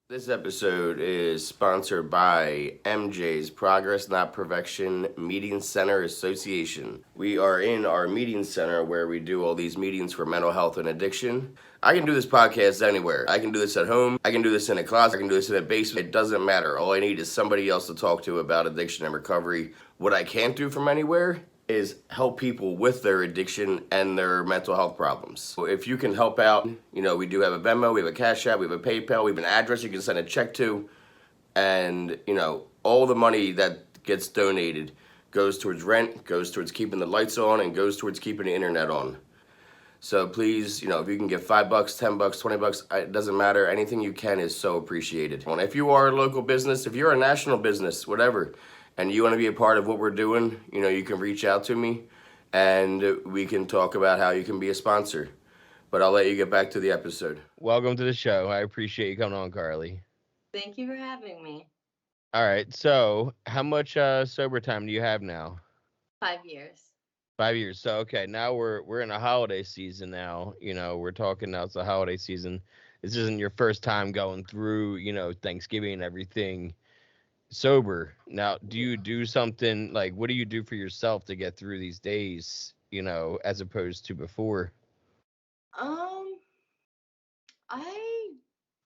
This episode is sponsored by MJ's Progress Not Perfection Meeting Center Association. We are in our meeting center where we do all these meetings for mental health and addiction. I can do this podcast anywhere. I can do this at home. I can do this in a closet. I can do this in a basement. It doesn't matter. All I need is somebody else to talk to about addiction and recovery. What I can't do from anywhere is help people with their addiction and their mental health problems. So if you can help out, we do have a Venmo, we have a Cash App, we have a PayPal, we have an address you can send a check to, and all the money that gets donated goes towards rent, goes towards keeping the lights on, and goes towards keeping the internet on. So please, if you can give $5, $10, $20, it doesn't matter. Anything you can is so appreciated. And if you are a local business, if you're a national business, whatever, and you want to be a part of what we're doing, you can reach out to me and we can talk about how you can be a sponsor. But I'll let you get back to the episode. Welcome to the show. I appreciate you coming on, Carly. Thank you for having me. All right. So, how much sober time do you have now? 5 years. 5 years. So, okay, now we're in a holiday season now. We're talking now. It's a holiday season. This isn't your first time going through, Thanksgiving and everything sober. Now, do you do something like what do you do for yourself to get through these days? As opposed to before. Um, I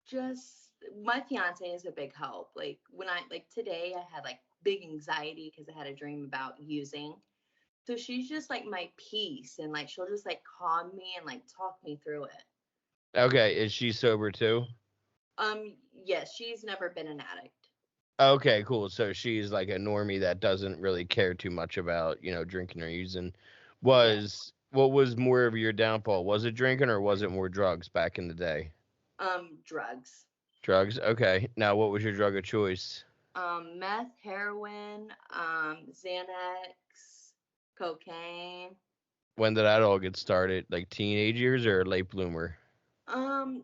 just my fiance is a big help. Like when I like today, I had like big anxiety because I had a dream about using. So she's just like my peace, and like she'll just like calm me and like talk me through it. Okay, is she sober too? Yes, she's never been an addict. Okay, cool. So she's like a normie that doesn't really care too much about, drinking or using. Yeah. What was more of your downfall? Was it drinking or was it more drugs back in the day? Drugs. Drugs. Okay. Now, what was your drug of choice? Meth, heroin, Xanax, cocaine. When did that all get started? Like teenage years or late bloomer?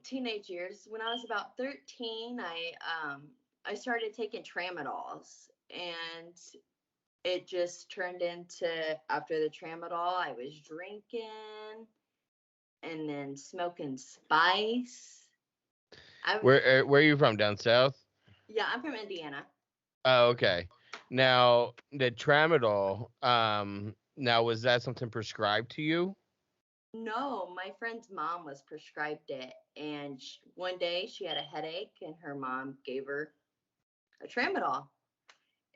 Teenage years. When I was about 13, I started taking tramadols, and it just turned into, after the tramadol, I was drinking and then smoking spice. I Where are you from? Down south? Yeah, I'm from Indiana. Oh, okay. Now, the tramadol, now was that something prescribed to you? No, my friend's mom was prescribed it, and one day she had a headache, and her mom gave her a tramadol.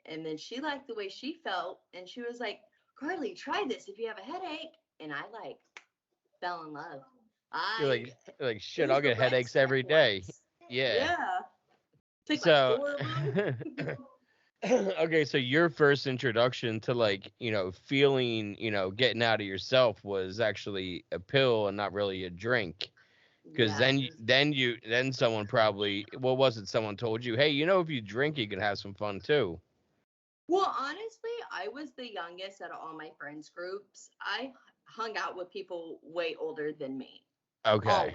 And then she liked the way she felt, and she was like, Carly, try this if you have a headache. And I like fell in love. You're I like It shit, was I'll the get red headaches strip every day. ones. Yeah. Yeah. Took like So four of them. okay, so your first introduction to like, feeling, getting out of yourself was actually a pill and not really a drink. Because Yeah. then someone probably, what was it? Someone told you, hey, if you drink, you can have some fun too. Well, honestly, I was the youngest out of all my friends groups. I hung out with people way older than me, Okay. always.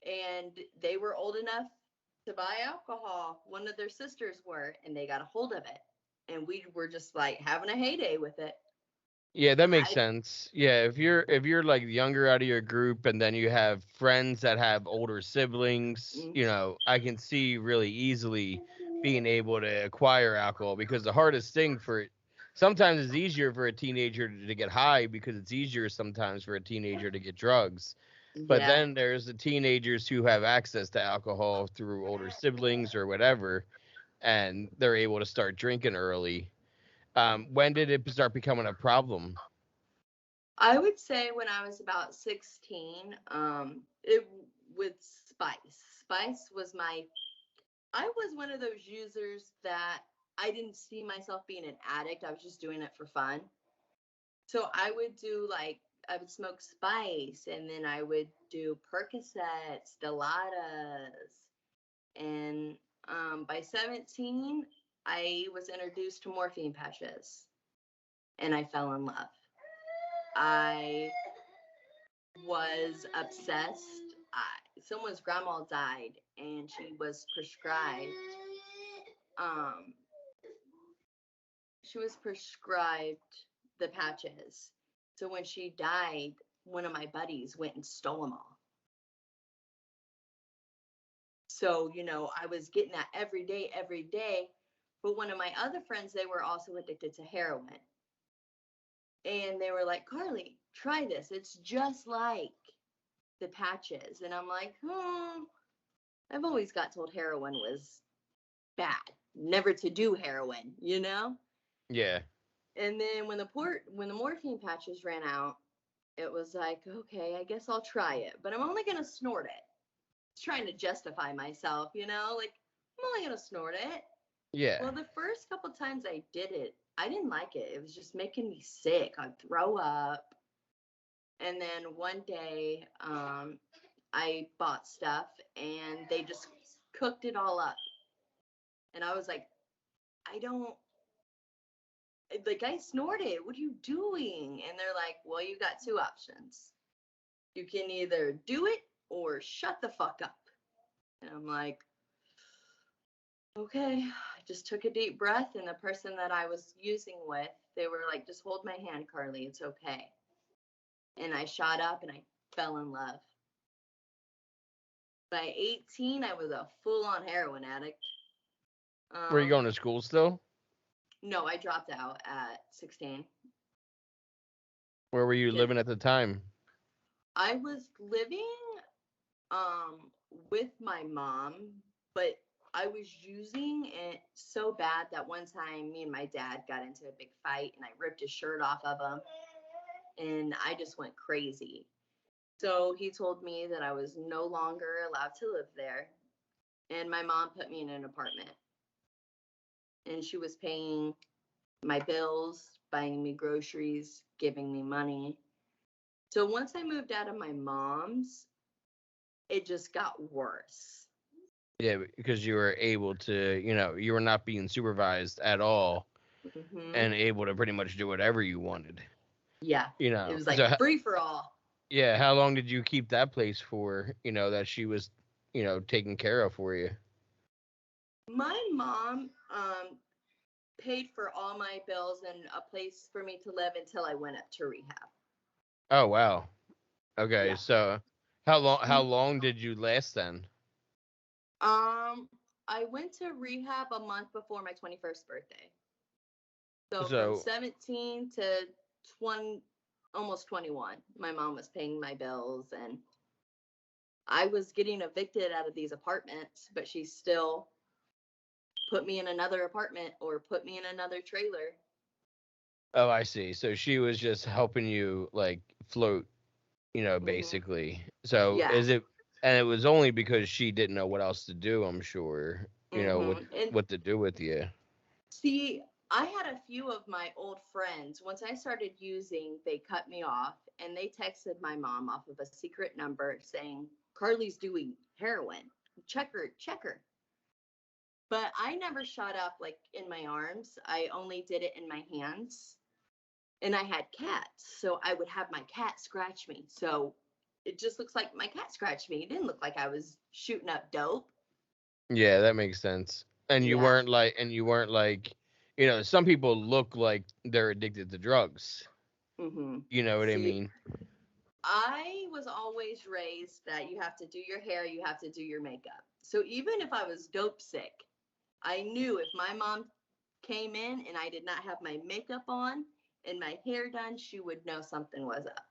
And they were old enough to buy alcohol. One of their sisters were, and they got a hold of it. And we were just like having a heyday with it. Yeah, that And makes I, sense. Yeah, if you're like younger out of your group and then you have friends that have older siblings, mm, I can see really easily being able to acquire alcohol because the hardest thing for sometimes it's easier for a teenager to get high because it's easier sometimes for a teenager to get drugs. But yeah. then there's the teenagers who have access to alcohol through older siblings or whatever, and they're able to start drinking early. When did it start becoming a problem? I would say when I was about 16, it with Spice. Spice was I was one of those users that I didn't see myself being an addict. I was just doing it for fun. So I would do like, I would smoke Spice, and then I would do Percocets, Dilatas. And by 17, I was introduced to morphine patches, and I fell in love. I was obsessed. Someone's grandma died, and um, she was prescribed the patches. So when she died, one of my buddies went and stole them all. So, I was getting that every day, every day. But one of my other friends, they were also addicted to heroin. And they were like, Karlee, try this. It's just like the patches. And I'm like, I've always got told heroin was bad, never to do heroin. Yeah. And then when the morphine patches ran out, it was like, okay, I guess I'll try it, but I'm only gonna snort it. It's trying to justify myself, like I'm only gonna snort it. Yeah. Well, the first couple times I did it, I didn't like it. It was just making me sick. I'd throw up. And then one day, I bought stuff and they just cooked it all up. And I was like, I don't, like, I snorted. What are you doing? And they're like, well, you got two options. You can either do it or shut the fuck up. And I'm like, okay. I just took a deep breath. And the person that I was using with, they were like, just hold my hand, Karlee. It's okay. And I shot up and I fell in love. By 18, I was a full-on heroin addict. Were you going to school still? No, I dropped out at 16. Where were you living at the time? I was living with my mom, but I was using it so bad that one time me and my dad got into a big fight and I ripped his shirt off of him and I just went crazy. So he told me that I was no longer allowed to live there, and my mom put me in an apartment. And she was paying my bills, buying me groceries, giving me money. So once I moved out of my mom's, it just got worse. Yeah, because you were able to, you were not being supervised at all Hmm. and able to pretty much do whatever you wanted. Yeah, it was like So free for all. yeah, how long did you keep that place for, that she was, taking care of for you? My mom paid for all my bills and a place for me to live until I went up to rehab. Oh, wow. Okay, Yeah. so how She long did you last then? I went to rehab a month before my 21st birthday. So from So 17 to 20, almost 21, my mom was paying my bills and I was getting evicted out of these apartments, but she still put me in another apartment or put me in another trailer. oh, I see. So she was just helping you like float, Hmm. basically. So Yeah. is it and it was only because she didn't know what else to do, I'm sure, And what to do with you. see, I had a few of my old friends. Once I started using, they cut me off and they texted my mom off of a secret number saying, Karlee's doing heroin. Check her, check her. But I never shot up like in my arms. I only did it in my hands. And I had cats. So I would have my cat scratch me. So it just looks like my cat scratched me. It didn't look like I was shooting up dope. Yeah, that makes sense. And Yeah. you weren't like, some people look like they're addicted to drugs. Hmm. You know what I See, mean? I was always raised that you have to do your hair, you have to do your makeup. So even if I was dope sick, I knew if my mom came in and I did not have my makeup on and my hair done, she would know something was up.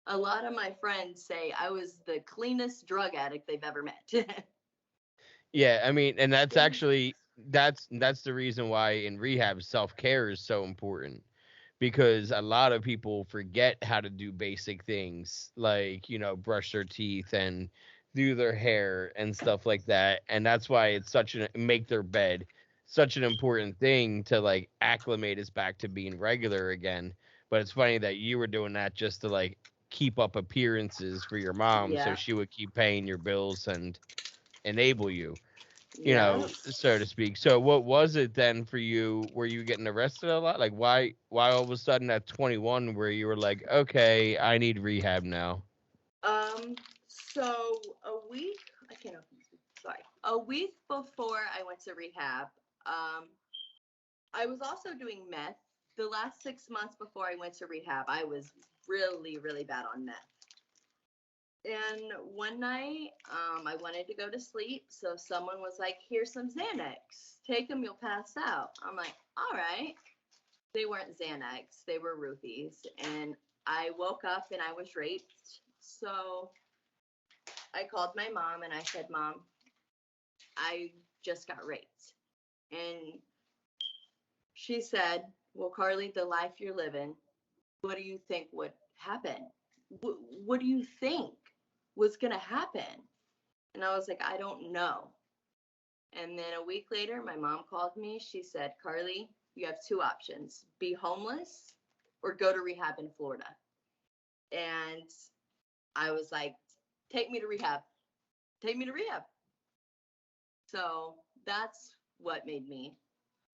A lot of my friends say I was the cleanest drug addict they've ever met. Yeah, I mean, and that's actually that's the reason why in rehab self-care is so important because a lot of people forget how to do basic things like, brush their teeth and do their hair and stuff like that. And that's why it's such an make their bed, such an important thing to like acclimate us back to being regular again. But it's funny that you were doing that just to like keep up appearances for your mom so Yeah. she would keep paying your bills and enable you, Yeah. so to speak. So what was it then for you? Were you getting arrested a lot? Like why all of a sudden at 21 where you were like, okay, I need rehab now? Um, so a week, I can't open this. Sorry. A week before I went to rehab, um, I was also doing meth. The last 6 months before I went to rehab, I was really, really bad on meth. And one night, I wanted to go to sleep, so someone was like, "Here's some Xanax. Take them, you'll pass out." I'm like, "All right." They weren't Xanax, they were roofies. And I woke up and I was raped. So I called my mom and I said, "Mom, I just got raped." And she said, "Well, Karlee, the life you're living, what do you think would happen? What do you think was going to happen?" And I was like, "I don't know." And then a week later, my mom called me. She said, "Karlee, you have two options: be homeless or go to rehab in Florida." And I was like, "Take me to rehab. Take me to rehab." So that's what made me.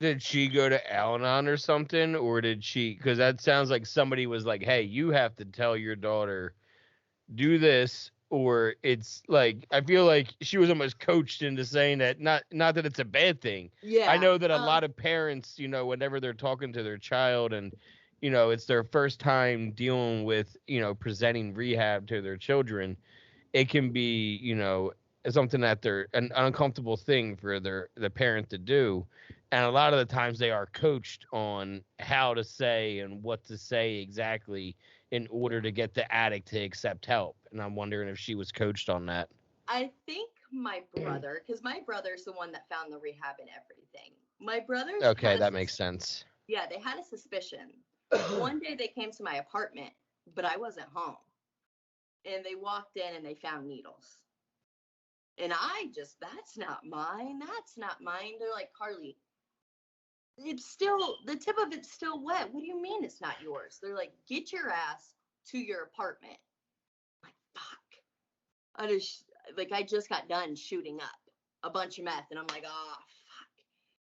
Did she go to Al-Anon or something, or did she? Because that sounds like somebody was like, "Hey, you have to tell your daughter do this," or it's like I feel like she was almost coached into saying that. Not that it's a bad thing. I Yeah. know that a lot of parents, whenever they're talking to their child and it's their first time dealing with presenting rehab to their children, it can be something that they're an uncomfortable thing for the parent to do, and a lot of the times they are coached on how to say and what to say exactly in order to get the addict to accept help. And I'm wondering if she was coached on that. I think my brother, because my brother's the one that found the rehab and everything. My brothers Okay, had that makes sense. yeah, they had a suspicion. One day they came to my apartment, but I wasn't home. And they walked in and they found needles. And that's not mine. That's not mine. They're like, "Karlee, it's still, the tip of it's still wet. What do you mean it's not yours?" They're like, "Get your ass to your apartment." I'm like, fuck. I just got done shooting up a bunch of meth. And I'm like, "Oh, fuck."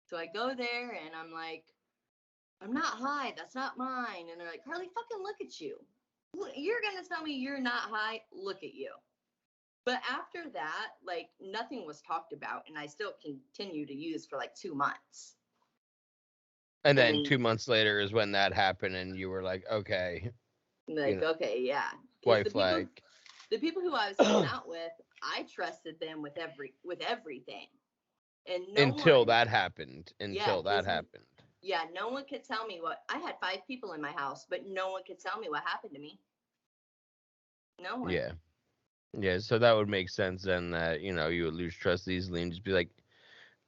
So I go there and I'm like, "I'm not high. That's not mine." And they're like, "Karlee, fucking look at you. You're going to tell me you're not high? Look at you." But after that, like, nothing was talked about, and I still continue to use for like 2 months. And then And 2 months later is when that happened, and you were like, okay, like, okay, yeah, because white flag. the people who I was hanging out with, I trusted them with everything, and no Until one, that happened. yeah, Until that because happened. yeah, no one could tell me what I had 5 people in my house, but no one could tell me what happened to me. No one. Yeah. Yeah, so that would make sense then that, you would lose trust easily and just be like,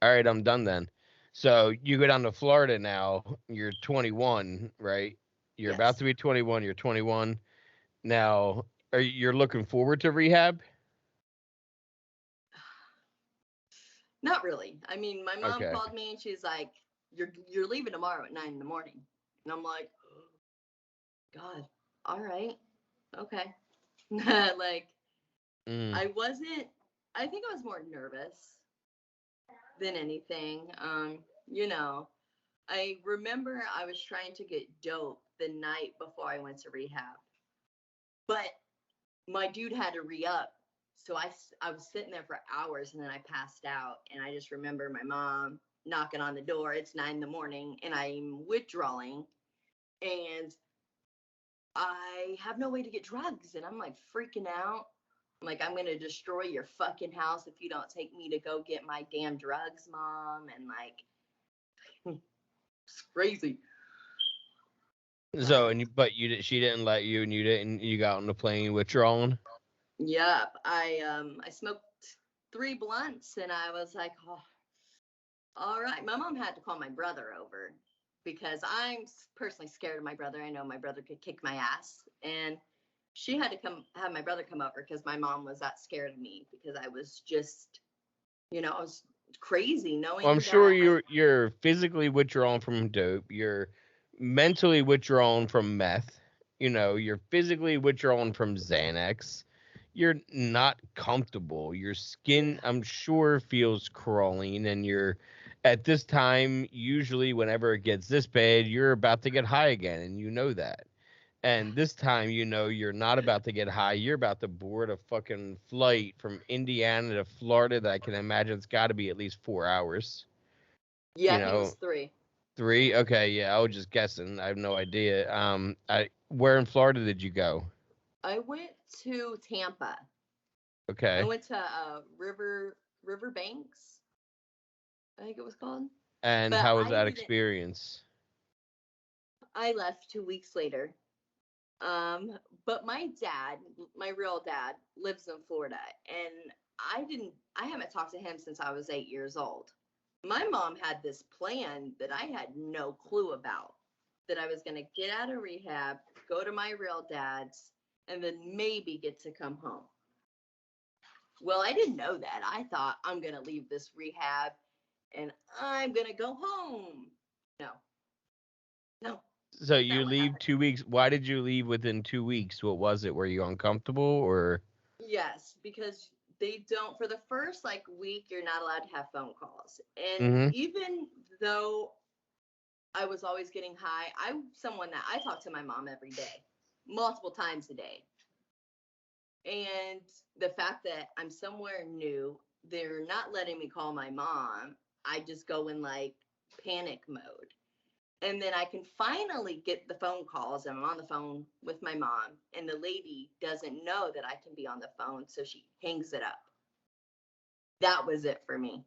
all right, I'm done then. So you go down to Florida now. You're 21, right? You're about Yes. to be 21. You're 21. Now, you're looking forward to rehab? Not really. I mean, my mom Okay. called me and she's like, "You're leaving tomorrow at 9 in the morning." And I'm like, "God, all right, okay." Like, Mm. I wasn't. I think I was more nervous than anything. You know, I remember I was trying to get dope the night before I went to rehab, but my dude had to re-up. So I was sitting there for hours and then I passed out. And I just remember my mom knocking on the door. It's 9 in the morning and I'm withdrawing and I have no way to get drugs. And I'm like freaking out. I'm like, "I'm going to destroy your fucking house if you don't take me to go get my damn drugs, Mom." And like, it's crazy. So, but she didn't let you, and you got on the plane withdrawing? Yep. I smoked 3 blunts and I was like, "Oh, all right." My mom had to call my brother over because I'm personally scared of my brother. I know my brother could kick my ass. And she had to have my brother come over because my mom was that scared of me because I was just, I was crazy Well, I'm knowing sure that you're physically withdrawn from dope. You're mentally withdrawn from meth. You're physically withdrawn from Xanax. You're not comfortable. Your skin, I'm sure, feels crawling, and you're at this time, usually whenever it gets this bad, you're about to get high again, and you know that. And this time, you're not about to get high. You're about to board a fucking flight from Indiana to Florida that I can imagine it's got to be at least 4 hours. yeah, You I think it was know, 3. 3. Okay, yeah, I was just guessing. I have no idea. Where in Florida did you go? I went to Tampa. Okay. I went to River Banks, I think it was called. And But how was I that didn't. experience? I left 2 weeks later. But my dad, my real dad, lives in Florida, and I haven't talked to him since I was 8 years old. My mom had this plan that I had no clue about, that I was going to get out of rehab, go to my real dad's, and then maybe get to come home. Well, I didn't know that. I thought I'm going to leave this rehab and I'm going to go home. No, no, So that's not you what leave happened. 2 weeks. Why did you leave within 2 weeks? What was it? Were you uncomfortable or? Yes, because they don't, for the first like week, you're not allowed to have phone calls. And Mm-hmm. even though I was always getting high, I'm someone that I talk to my mom every day, multiple times a day. And the fact that I'm somewhere new, they're not letting me call my mom. I just go in like panic mode. And then I can finally get the phone calls, and I'm on the phone with my mom, and the lady doesn't know that I can be on the phone, so she hangs it up. That was it for me.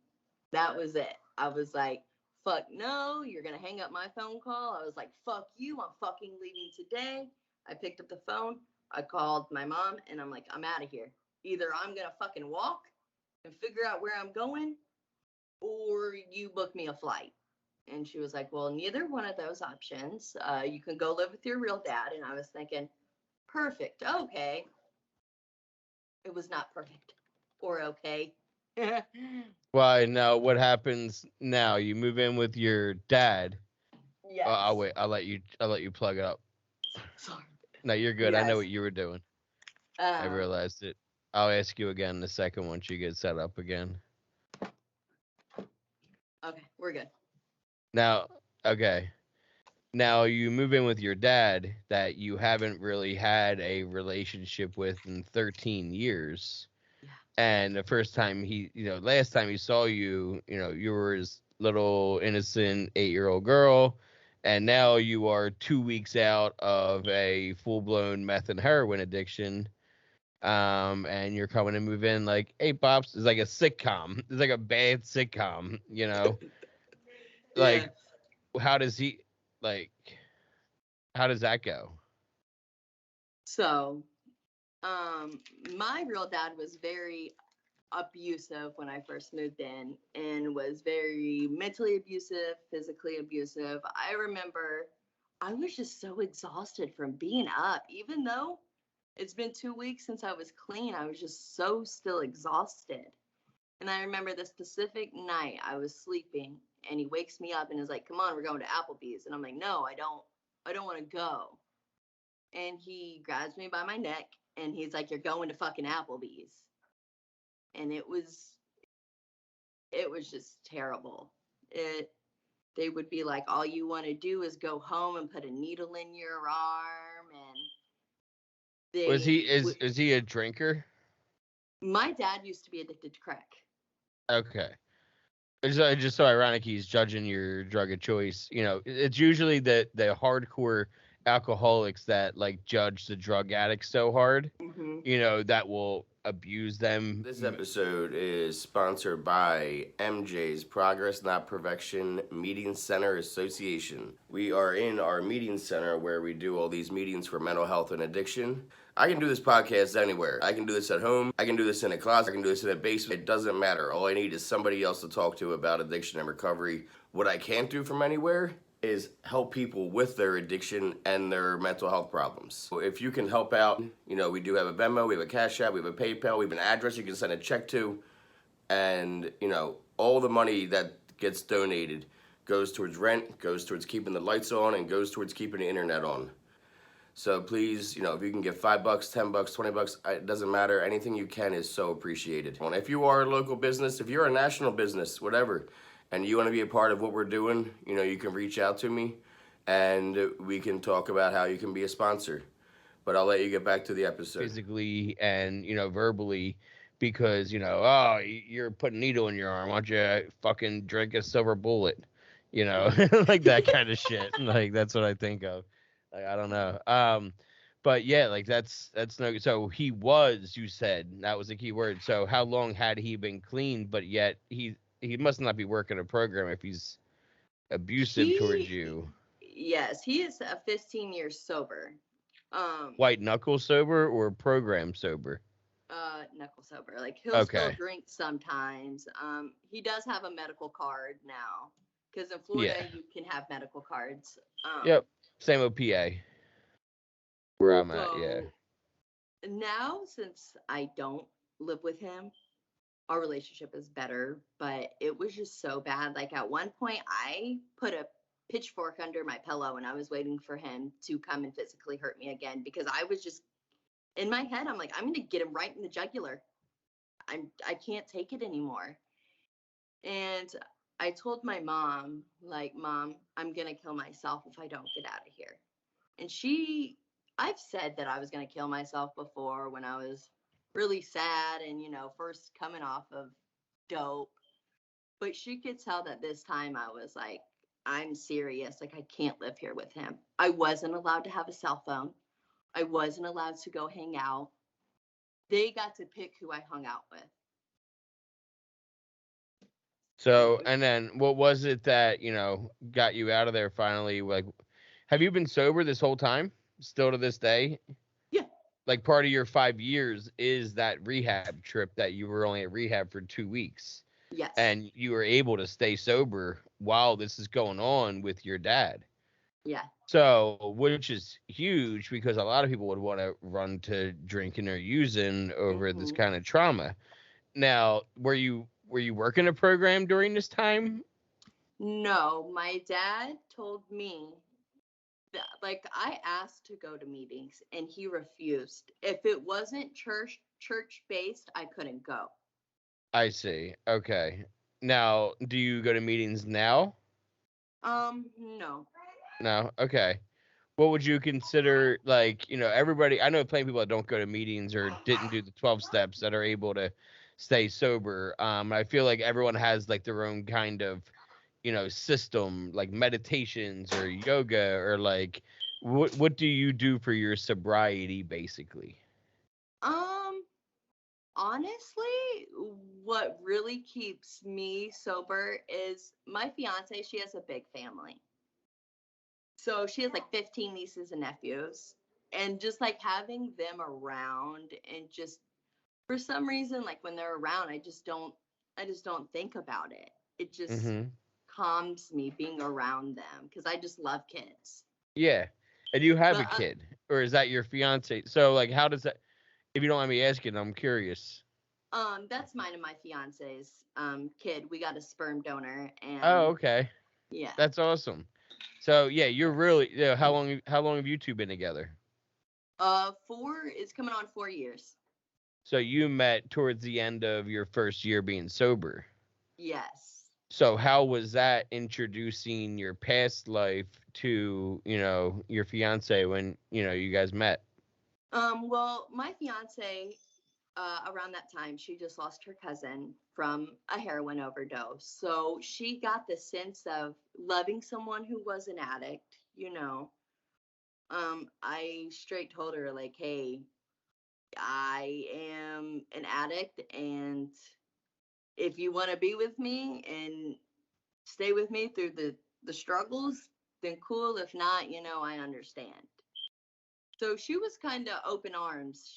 That was it. I was like, fuck no, you're gonna hang up my phone call. I was like, fuck you, I'm fucking leaving today. I picked up the phone, I called my mom, and I'm like, I'm out of here. Either I'm gonna fucking walk and figure out where I'm going, or you book me a flight. And she was like, well, neither one of those options. You can go live with your real dad. And I was thinking, perfect. Okay. It was not perfect or okay. Why now? What happens now? You move in with your dad. Oh, I'll Yes. wait. I'll let you plug it up. Sorry. No, you're good. I know Yes. what you were doing. I Um, realized it. I'll ask you again in a second once you get set up again. okay, we're good. Now, okay. Now you move in with your dad that you haven't really had a relationship with in 13 years. Yeah. And the first time last time he saw you, you were his little innocent 8-year-old girl. And now you are 2 weeks out of a full blown meth and heroin addiction. And you're coming to move in like, hey, Pops, it's like a sitcom. It's like a bad sitcom. Yeah. Like, how does he, like, how does that go? So, my real dad was very abusive when I first moved in, and was very mentally abusive, physically abusive. I remember I was just so exhausted from being up, even though it's been 2 weeks since I was clean. I was just so still exhausted. And I remember the specific night I was sleeping, and he wakes me up and is like, come on, we're going to Applebee's. And I'm like, no, I don't want to go. And he grabs me by my neck and he's like, you're going to fucking Applebee's. And it was just terrible. They would be like, all you want to do is go home and put a needle in your arm, and Was he they is would. is he a drinker? My dad used to be addicted to crack. Okay. It's just so ironic he's judging your drug of choice. It's usually the hardcore alcoholics that like judge the drug addicts so hard, Mm-hmm. that will abuse them. This episode is sponsored by MJ's Progress Not Perfection Meeting Center Association. We are in our meeting center where we do all these meetings for mental health and addiction. I can do this podcast anywhere. I can do this at home. I can do this in a closet. I can do this in a basement. It doesn't matter. All I need is somebody else to talk to about addiction and recovery. What I can't do from anywhere is help people with their addiction and their mental health problems. So if you can help out, we do have a Venmo, we have a Cash App, we have a PayPal, we have an address you can send a check to, and all the money that gets donated goes towards rent, goes towards keeping the lights on, and goes towards keeping the internet on. So please, if you can give $5, $10, $20, it doesn't matter. Anything you can is so appreciated. And if you are a local business, if you're a national business, whatever, and you want to be a part of what we're doing, you can reach out to me and we can talk about how you can be a sponsor. But I'll let you get back to the episode. Physically and verbally, because oh, you're putting a needle in your arm. Why don't you fucking drink a silver bullet? Like that kind of shit. Like that's what I think of. Like I don't know. But yeah, like that's no. So you said that was a key word. So how long had he been clean? But yet he must not be working a program if he's abusive towards He, you. yes, he is a 15 years sober. Um, White knuckle sober or program sober? Knuckle sober. Like he'll still Okay. drink sometimes. He does have a medical card now, because in Florida Yeah. you can have medical cards. Yep. Same OPA where I'm at. Yeah. So now, since I don't live with him, our relationship is better, but it was just so bad. Like at one point, I put a pitchfork under my pillow and I was waiting for him to come and physically hurt me again, because I was just in my head, I'm like, I'm gonna get him right in the jugular. I can't take it anymore. And I told my mom, like, Mom, I'm gonna kill myself if I don't get out of here. And I've said that I was gonna kill myself before when I was really sad and, first coming off of dope. But she could tell that this time I was like, I'm serious. Like, I can't live here with him. I wasn't allowed to have a cell phone. I wasn't allowed to go hang out. They got to pick who I hung out with. So, and then what was it that, got you out of there finally? Like, have you been sober this whole time? Still to this day? Yeah. Like, part of your 5 years is that rehab trip that you were only at rehab for 2 weeks. Yes. And you were able to stay sober while this is going on with your dad. Yeah. So, which is huge because a lot of people would want to run to drinking or using over this Hmm. kind of trauma. Now, were you working a program during this time? No, my dad told me that, like, I asked to go to meetings and he refused. If it wasn't church based, I couldn't go. I see. Okay. Now, do you go to meetings now? No. No. Okay. What would you consider like, everybody, I know plenty of people that don't go to meetings or didn't do the 12 steps that are able to stay sober. I feel like everyone has like their own kind of, system, like meditations or yoga or like what do you do for your sobriety basically? Um, Honestly, what really keeps me sober is my fiance. She has a big family. So she has like 15 nieces and nephews. And just like having them around, and just for some reason, like when they're around, I just don't think about it. It just Mhm. calms me being around them, because I just love kids. Yeah. And you have a But kid or is that your fiance? So like how does that, if you don't mind me asking, I'm curious. that's mine and my fiance's kid. We got a sperm donor, Oh, and okay. yeah. That's awesome. So yeah, you're Yes. really yeah, how long have you two been together? Four is coming on 4 years. So you met towards the end of your first year being sober. Yes. So how was that introducing your past life to, your fiance when, you guys met? Well, my fiance, around that time, she just lost her cousin from a heroin overdose. So she got the sense of loving someone who was an addict. I straight told her, like, hey, I am an addict, and if you want to be with me and stay with me through the struggles, then cool. If not, I understand. So she was kind of open arms.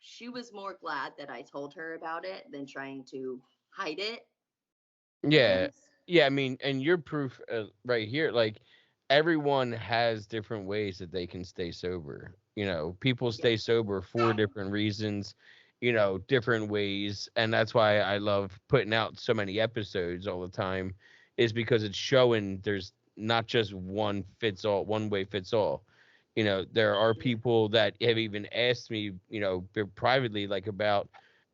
She was more glad that I told her about it than trying to hide it, I Yeah. guess. Yeah, I mean, and you're proof right here. Like, everyone has different ways that they can stay sober. People Yeah. stay sober for different reasons, different ways. And that's why I love putting out so many episodes all the time, is because it's showing there's not just one fits all, one way fits all. There are Yeah. people that have even asked me, privately, like, about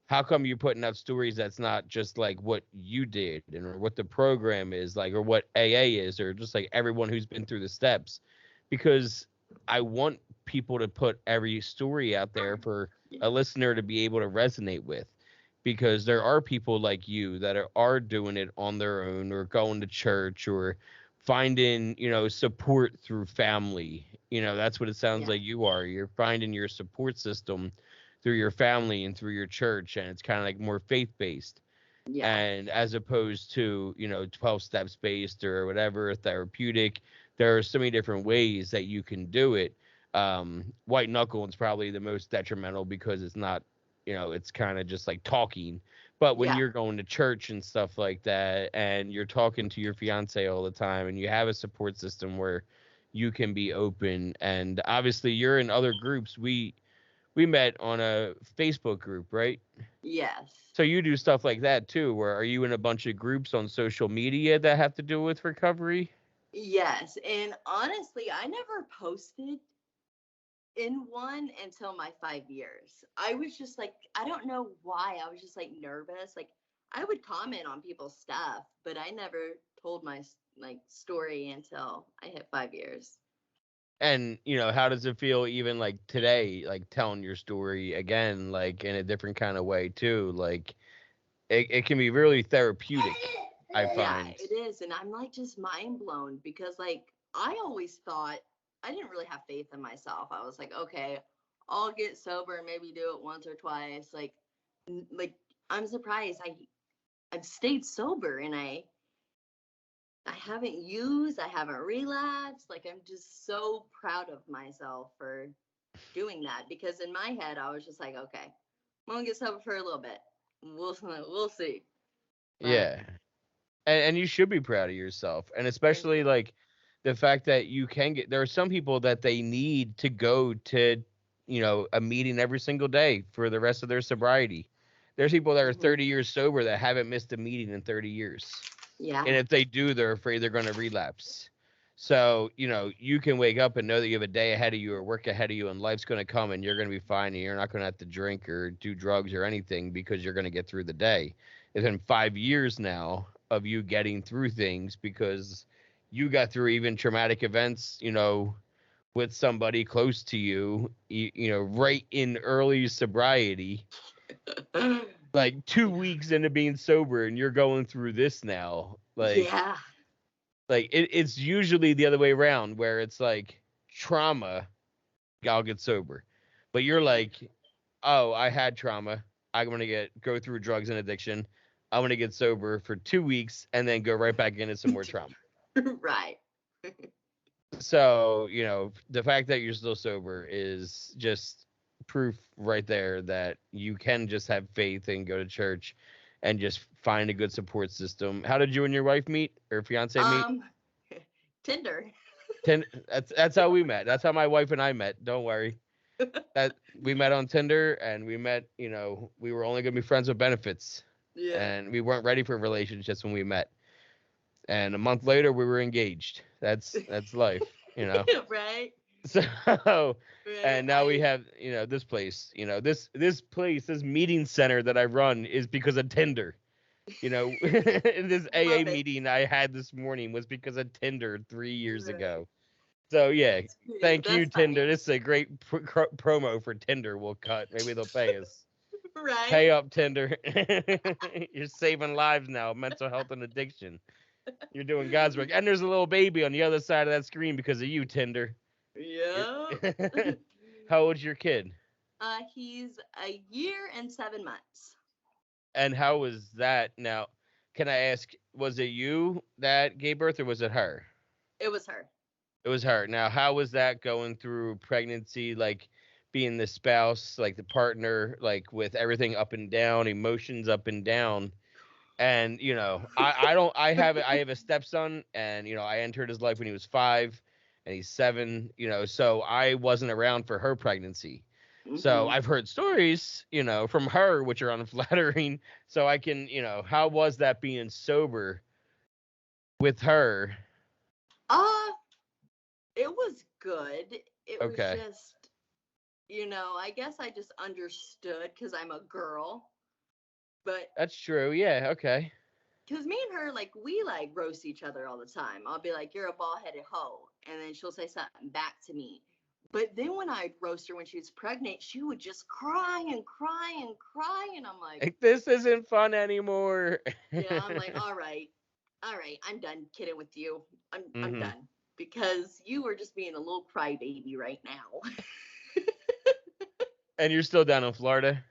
how come you're putting out stories that's not just like what you did and or what the program is like or what AA is or just like everyone who's been through the steps, because I want people to put every story out there for Yeah. a listener to be able to resonate with, because there are people like you that are doing it on their own or going to church or finding, support through family. That's what it sounds Yeah. like you are. You're finding your support system through your family and through your church, and it's kind of like more faith based. Yeah. And as opposed to 12 steps based or whatever therapeutic, there are so many different ways that you can do it. White knuckle is probably the most detrimental because it's not, it's kind of just like talking. But when Yeah. you're going to church and stuff like that, and you're talking to your fiance all the time, and you have a support system where you can be open, and obviously you're in other groups. We met on a Facebook group, right? Yes. So you do stuff like that too, where are you in a bunch of groups on social media that have to do with recovery? Yes. And honestly, I never posted in one until my 5 years. I was just like, I don't know why. I was just like nervous. Like I would comment on people's stuff, but I never told my like story until I hit 5 years. And, how does it feel even like today, like telling your story again, like in a different kind of way too? Like it can be really therapeutic, I Yeah, find. it is. And I'm like just mind blown because like I always thought I didn't really have faith in myself. I was like, okay, I'll get sober and maybe do it once or twice. Like I'm surprised I've stayed sober and I haven't used, I haven't relapsed. Like I'm just so proud of myself for doing that because in my head I was just like, okay, I'm gonna get sober for a little bit. We'll see. But Yeah. And you should be proud of yourself. And thank especially you. like the fact that you can there are some people that they need to go to, a meeting every single day for the rest of their sobriety. There's people that are Hmm. 30 years sober that haven't missed a meeting in 30 years. Yeah. And if they do, they're afraid they're going to relapse. So, you can wake up and know that you have a day ahead of you or work ahead of you and life's going to come and you're going to be fine and you're not going to have to drink or do drugs or anything because you're going to get through the day. It's been 5 years now of you getting through things because you got through even traumatic events, with somebody close to you, right in early sobriety, like 2 weeks into being sober, and you're going through this now. Yeah. It's usually the other way around where it's like trauma, I'll get sober. But you're like, oh, I had trauma. I'm gonna go through drugs and addiction. I'm gonna get sober for 2 weeks and then go right back into some more trauma. Right. So, the fact that you're still sober is just proof right there that you can just have faith and go to church and just find a good support system. How did you and your wife meet or fiance meet? Um, Tinder. That's how we met. That's how my wife and I met. Don't worry. That we met on Tinder and we met, we were only gonna be friends with benefits. Yeah. And we weren't ready for relationships when we met. And a month later we were engaged. That's life. Right. So, Right. and now we have, this place, this meeting center that I run is because of Tinder. This AA Love it. meeting I had this morning was because of Tinder 3 years ago. So yeah, That's cute. thank you, That's Tinder. funny. This is a great promo for Tinder. We'll cut. Maybe they'll pay us. Right. Pay up, Tinder. You're saving lives now, mental health and addiction. You're doing God's work. And there's a little baby on the other side of that screen because of you, Tinder. Yeah. How old's your kid? He's a year and 7 months. And how was that? Now, can I ask, was it you that gave birth or was it her? It was her. It was her. Now, how was that going through pregnancy, like being the spouse, like the partner, like with everything up and down, emotions up and down? And I don't. I have a stepson, and I entered his life when he was 5, and he's 7. So I wasn't around for her pregnancy. So Hmm. I've heard stories, from her, which are unflattering. So I can, how was that being sober with her? Uh, it was good. It was Okay, just, I guess I just understood because I'm a girl. But that's true. Yeah. Okay. because me and her, like, we like roast each other all the time. I'll be like, "You're a bald headed hoe," and then she'll say something back to me. But then when I'd roast her when she was pregnant, she would just cry and cry and cry, and I'm like, Like, this isn't fun anymore. "Yeah," I'm like, "All right." all right, I'm done kidding with you. I'm Mm-hmm. done because you were just being a little crybaby right now. And you're still down in Florida?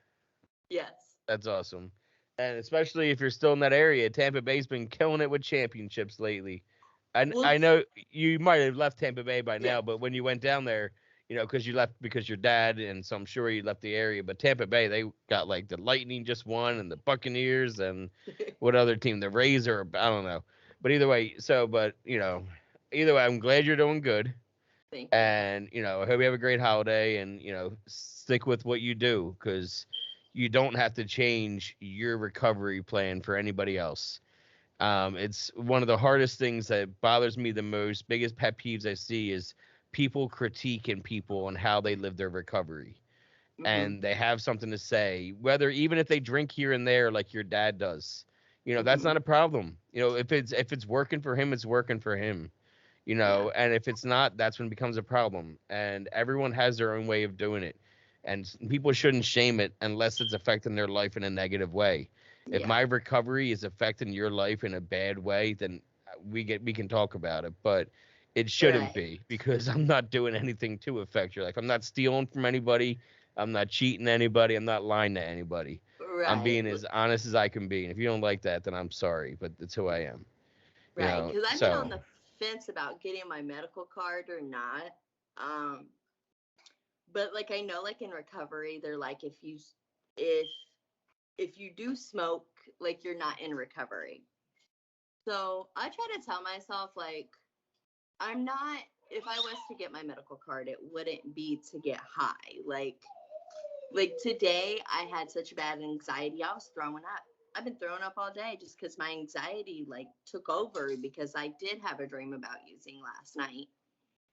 Yes. That's awesome. And especially if you're still in that area, Tampa Bay's been killing it with championships lately. Well, I know you might have left Tampa Bay by yeah. now, but when you went down there, because you left because your dad, and so I'm sure you left the area. But Tampa Bay, they got like the Lightning just won, and the Buccaneers, and what other team? The Rays, or I don't know. But either way, either way, I'm glad you're doing good. Thank you. And I hope you have a great holiday, and stick with what you do, because you don't have to change your recovery plan for anybody else. It's one of the hardest things that bothers me the most. Biggest pet peeves I see is people critiquing people on how they live their recovery, Hmm. and they have something to say, whether even if they drink here and there like your dad does. That's Hmm. not a problem. If it's working for him, it's working for him. Yeah. And if it's not, that's when it becomes a problem. And everyone has their own way of doing it. And people shouldn't shame it unless it's affecting their life in a negative way. If Yeah. my recovery is affecting your life in a bad way, then we can talk about it. But it shouldn't Right. be, because I'm not doing anything to affect your life. I'm not stealing from anybody. I'm not cheating anybody. I'm not lying to anybody. I'm Right. being as honest as I can be. And if you don't like that, then I'm sorry, but that's who I am. Right. Because I've been on So the fence about getting my medical card or not. Um, but like I know, like in recovery, they're like if if you do smoke, like you're not in recovery. So I try to tell myself like I'm not. If I was to get my medical card, it wouldn't be to get high. Like today, I had such bad anxiety. I was throwing up. I've been throwing up all day just because my anxiety like took over because I did have a dream about using last night,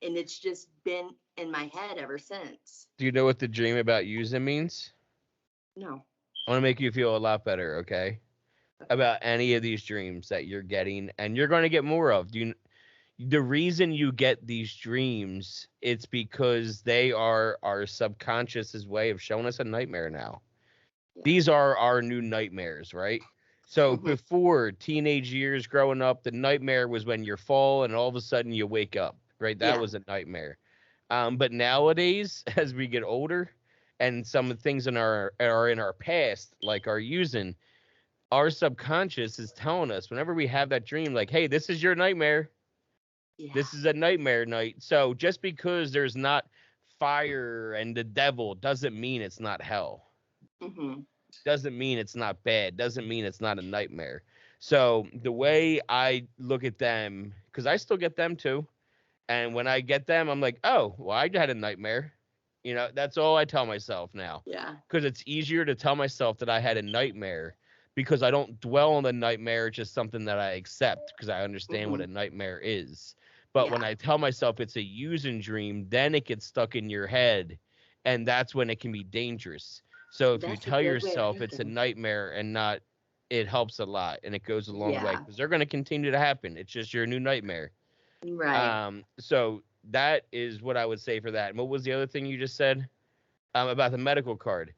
and it's just been in my head ever since. do you know what the dream about using means? No. I want to make you feel a lot better, okay? Okay. About any of these dreams that you're getting, and you're going to get more of. The reason you get these dreams, it's because they are our subconscious's way of showing us a nightmare now. Yeah. These are our new nightmares, right? So Mhm. before teenage years growing up, the nightmare was when you're fall and all of a sudden you wake up, right? That Yeah. was a nightmare. But nowadays, as we get older, and some of the things are in our past, like our using, our subconscious is telling us whenever we have that dream, like, hey, this is your nightmare. Yeah. This is a nightmare night. So just because there's not fire and the devil doesn't mean it's not hell. Mhm. Doesn't mean it's not bad. Doesn't mean it's not a nightmare. So the way I look at them, because I still get them too. And when I get them, I'm like, oh, well, I had a nightmare. That's all I tell myself now. Yeah. Because it's easier to tell myself that I had a nightmare, because I don't dwell on the nightmare. It's just something that I accept because I understand what a Mhm. nightmare is. But when Yeah. I tell myself it's a using dream, then it gets stuck in your head. And that's when it can be dangerous. So if you That's a tell good way of yourself it's a thinking. nightmare and not, it helps a lot and it goes a long way, Yeah. because they're going to continue to happen. It's just your new nightmare. Right. So that is what I would say for that. And what was the other thing you just said about the medical card?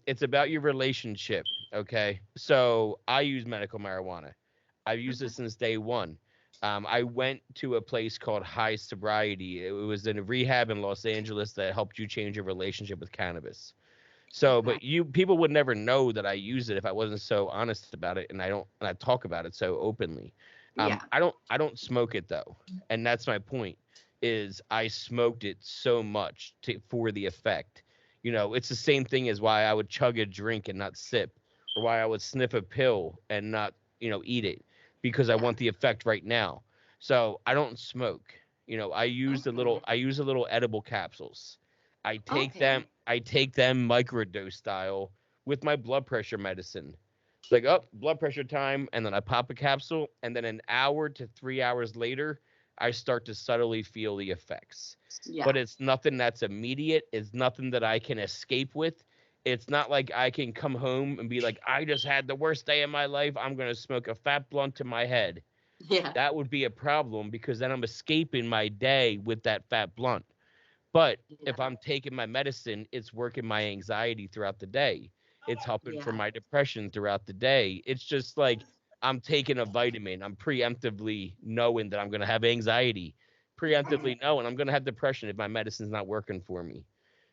It's about your relationship. Okay. So I use medical marijuana. I've used it Okay. since day one. I went to a place called High Sobriety. It was in a rehab in Los Angeles that helped you change your relationship with cannabis. So, Okay. but people would never know that I use it if I wasn't so honest about it, and I talk about it so openly. Yeah. I don't smoke it though, and that's my point. Is I smoked it so much for the effect. It's the same thing as why I would chug a drink and not sip, or why I would sniff a pill and not eat it, because I Yeah. want the effect right now. So I don't smoke. Okay. I use a little edible capsules. Okay. I take them microdose style with my blood pressure medicine. It's like, oh, blood pressure time, and then I pop a capsule, and then an hour to 3 hours later, I start to subtly feel the effects. Yeah. But it's nothing that's immediate. It's nothing that I can escape with. It's not like I can come home and be like, I just had the worst day of my life. I'm going to smoke a fat blunt to my head. Yeah. That would be a problem, because then I'm escaping my day with that fat blunt. But if Yeah. I'm taking my medicine, it's working my anxiety throughout the day. It's helping for Yeah. my depression throughout the day. It's just like I'm taking a vitamin. I'm preemptively knowing that I'm going to have anxiety, preemptively knowing I'm going to have depression if my medicine's not working for me.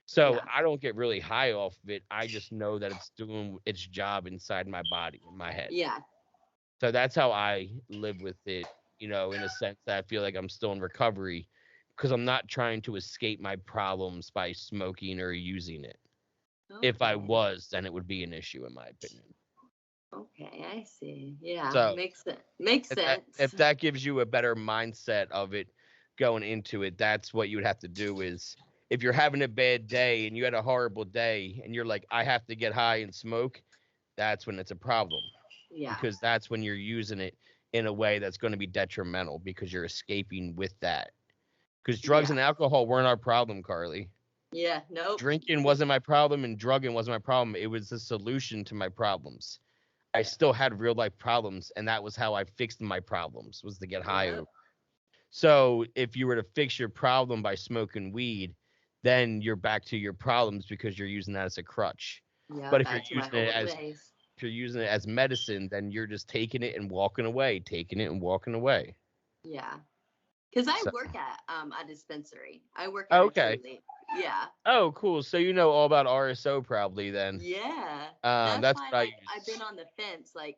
So Yeah. I don't get really high off of it. I just know that it's doing its job inside my body, in my head. Yeah. So that's how I live with it, in a sense that I feel like I'm still in recovery because I'm not trying to escape my problems by smoking or using it. If I Okay. was, then it would be an issue, in my opinion. Okay, I see. Yeah, So makes sense. Makes if that, sense. if that gives you a better mindset of it going into it, that's what you would have to do is if you're having a bad day and you had a horrible day and you're like, I have to get high and smoke, that's when it's a problem Yeah. because that's when you're using it in a way that's going to be detrimental because you're escaping with that. Because drugs Yeah. and alcohol weren't our problem, Carly. Yeah. Nope. Drinking wasn't my problem and drugging wasn't my problem. It was the solution to my problems. I still had real life problems, and that was how I fixed my problems was to get high. Yep. So if you were to fix your problem by smoking weed, then you're back to your problems because you're using that as a crutch. Yeah. But Back to my old ways. if you're using it as medicine, then you're just taking it and walking away, taking it and walking away. Yeah. Because I So work at a dispensary. I work at a okay. Truly. Yeah. Oh, cool. So you know all about RSO probably then. Yeah. That's That's why what I like I've use. been on the fence. Like,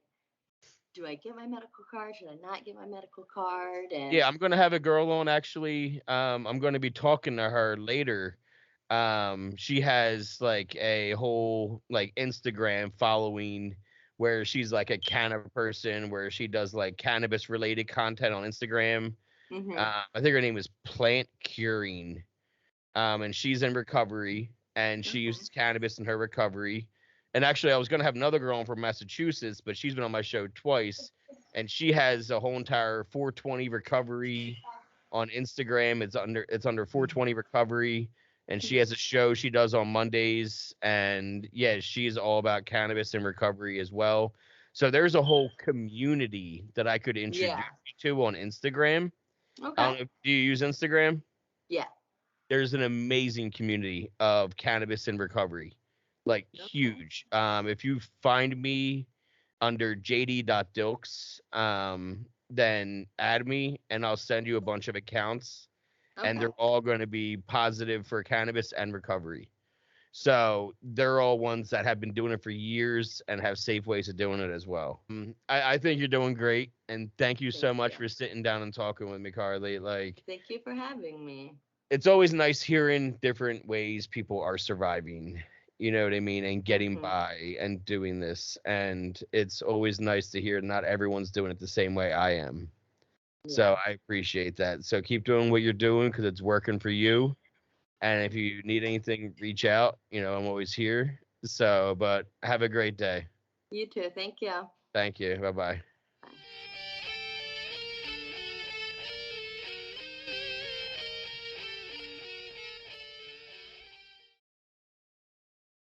do I get my medical card? Should I not get my medical card? And Yeah, I'm gonna have a girl on actually. I'm gonna be talking to her later. She has like a whole like Instagram following where she's like a canna person where she does like cannabis related content on Instagram. hmm I think her name is Plant Curing. And she's in recovery and she okay. uses cannabis in her recovery. And actually, I was gonna have another girl on from Massachusetts, but she's been on my show twice, and she has a whole entire 420 recovery on Instagram. It's under 420 recovery, and she has a show she does on Mondays. And yeah, she's all about cannabis and recovery as well. So there's a whole community that I could introduce Yeah. you to on Instagram. I Okay. don't know. Do you use Instagram? Yeah. There's an amazing community of cannabis and recovery, like Okay. huge. If you find me under jd.dilks, then add me and I'll send you a bunch of accounts and Okay. they're all going to be positive for cannabis and recovery. So they're all ones that have been doing it for years and have safe ways of doing it as well. I think you're doing great. And thank you Thank so you. much for sitting down and talking with me, Carly. Like, Thank you for having me. it's always nice hearing different ways people are surviving, you know what I mean, and getting hmm by and doing this. And it's always nice to hear not everyone's doing it the same way I am. Yeah. So I appreciate that. So keep doing what you're doing because it's working for you. And if you need anything, reach out. I'm always here. So, but have a great day. You too. Thank you. Thank you. Bye bye.